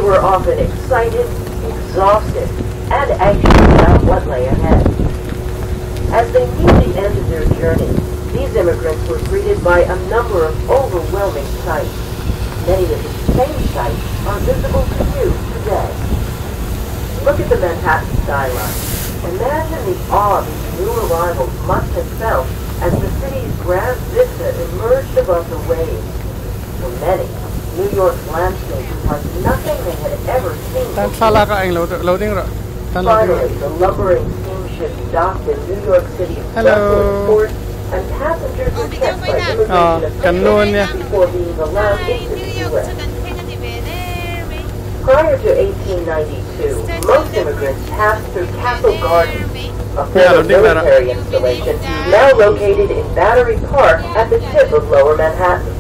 were often excited, exhausted, and anxious about what lay ahead. As they neared the end of their journey, these immigrants were greeted by a number of overwhelming sights. Many of the same sights are visible to you today. Look at the Manhattan skyline. Imagine the awe these new arrivals must have felt as the city's grand vista emerged above the waves. For many, New York's landscape was like nothing they had ever seen before. Finally, the lumbering steamship docked in New York City's western port, and passengers were checked by immigration officials before being allowed into the U.S. Prior to 1892, most immigrants passed through Castle Garden, a former military installation now located in Battery Park at the tip of Lower Manhattan.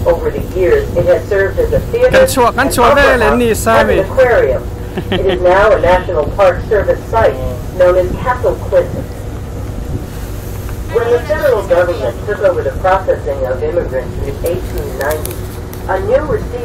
Over the years, it has served as a theater, an opera house, and an aquarium. It is now a National Park Service site known as Castle Clinton. When the federal government took over the processing of immigrants in 1890, a new receiver